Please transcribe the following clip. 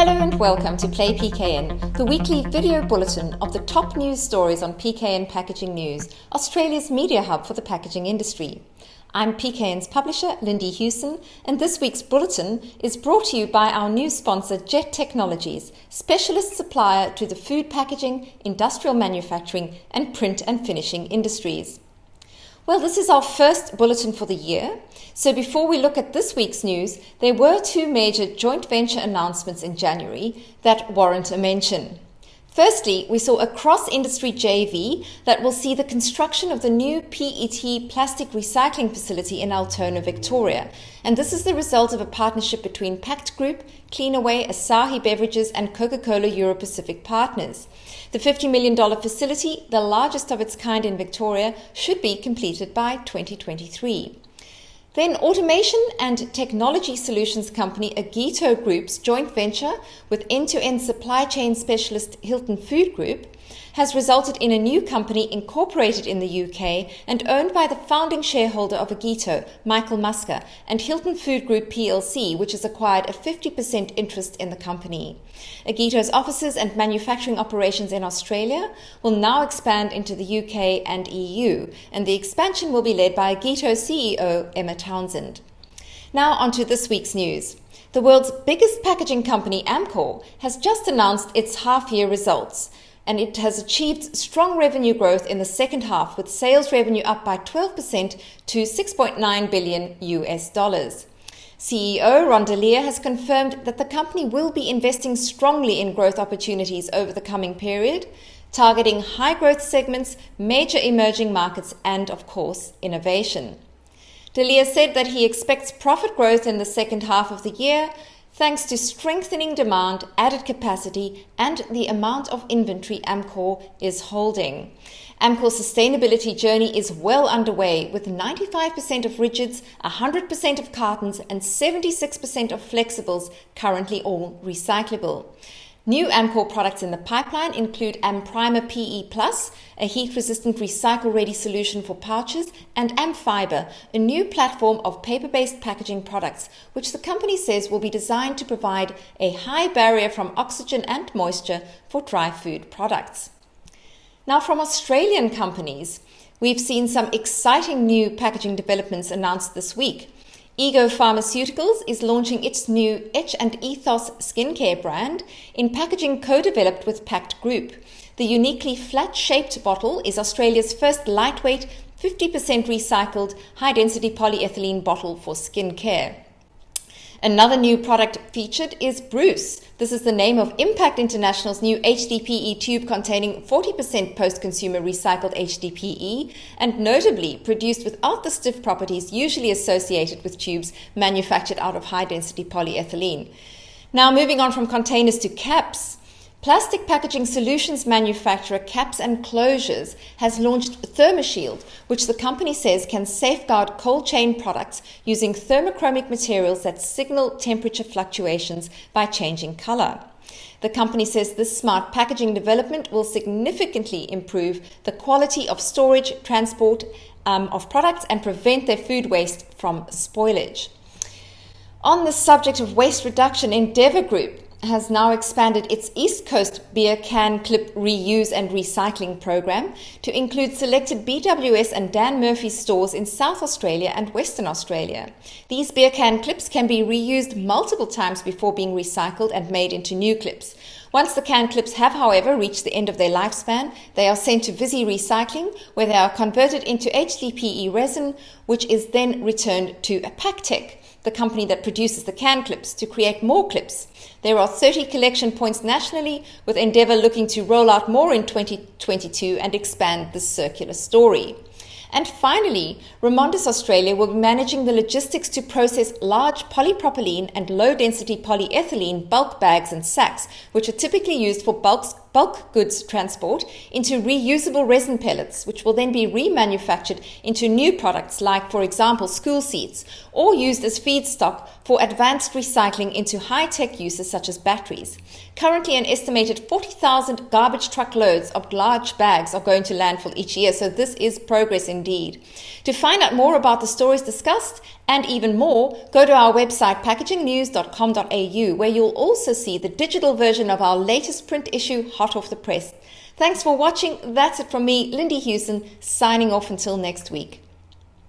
Hello and welcome to Play PKN, the weekly video bulletin of the top news stories on PKN Packaging News, Australia's media hub for the packaging industry. I'm PKN's publisher, Lindy Hewson, and this week's bulletin is brought to you by our new sponsor, Jet Technologies, specialist supplier to the food packaging, industrial manufacturing, and print and finishing industries. Well, this is our first bulletin for the year. So before we look at this week's news, there were two major joint venture announcements in January that warrant a mention. Firstly, we saw a cross-industry JV that will see the construction of the new PET plastic recycling facility in Altona, Victoria. And this is the result of a partnership between Pact Group, Cleanaway, Asahi Beverages and Coca-Cola Euro-Pacific partners. The $50 million facility, the largest of its kind in Victoria, should be completed by 2023. Then automation and technology solutions company Agito Group's joint venture with end-to-end supply chain specialist Hilton Food Group has resulted in a new company incorporated in the UK and owned by the founding shareholder of Agito, Michael Musker, and Hilton Food Group plc, which has acquired a 50% interest in the company. Agito's offices and manufacturing operations in Australia will now expand into the UK and EU, and the expansion will be led by Agito CEO Emma Townsend. Now on to this week's news. The world's biggest packaging company, Amcor, has just announced its half-year results, and it has achieved strong revenue growth in the second half, with sales revenue up by 12% to $6.9 billion. CEO Ron Delia has confirmed that the company will be investing strongly in growth opportunities over the coming period, targeting high-growth segments, major emerging markets, and, of course, innovation. Delia said that he expects profit growth in the second half of the year, thanks to strengthening demand, added capacity, and the amount of inventory Amcor is holding. Amcor's sustainability journey is well underway, with 95% of rigids, 100% of cartons, and 76% of flexibles currently all recyclable. New Amcor products in the pipeline include AmPrimer PE+, a heat-resistant recycle-ready solution for pouches, and AmFiber, a new platform of paper-based packaging products, which the company says will be designed to provide a high barrier from oxygen and moisture for dry food products. Now, from Australian companies, we've seen some exciting new packaging developments announced this week. Pharmaceuticals is launching its new Etch and Ethos skincare brand in packaging co-developed with Pact Group. The uniquely flat-shaped bottle is Australia's first lightweight, 50% recycled, high-density polyethylene bottle for skincare. Another new product featured is Bruce. This is the name of Impact International's new HDPE tube containing 40% post-consumer recycled HDPE and notably produced without the stiff properties usually associated with tubes manufactured out of high-density polyethylene. Now moving on from containers to caps. Plastic packaging solutions manufacturer Caps and Closures has launched ThermoShield, which the company says can safeguard cold chain products using thermochromic materials that signal temperature fluctuations by changing color. The company says this smart packaging development will significantly improve the quality of storage, transport of products and prevent their food waste from spoilage. On the subject of waste reduction, Endeavour Group has now expanded its East Coast beer can clip reuse and recycling program to include selected BWS and Dan Murphy's stores in South Australia and Western Australia. These beer can clips can be reused multiple times before being recycled and made into new clips. Once the can clips have, however, reached the end of their lifespan, they are sent to Visy Recycling, where they are converted into HDPE resin, which is then returned to Pact, the company that produces the can clips, to create more clips. There are 30 collection points nationally, with Endeavour looking to roll out more in 2022 and expand this circular story. And finally, Remondis Australia will be managing the logistics to process large polypropylene and low-density polyethylene bulk bags and sacks, which are typically used for bulk goods transport, into reusable resin pellets, which will then be remanufactured into new products like, for example, school seats, or used as feedstock for advanced recycling into high-tech uses such as batteries. Currently, an estimated 40,000 garbage truck loads of large bags are going to landfill each year, so this is progress indeed. To find out more about the stories discussed And even more, go to our website packagingnews.com.au, where you'll also see the digital version of our latest print issue hot off the press. Thanks for watching. That's it from me, Lindy Hewson, signing off until next week.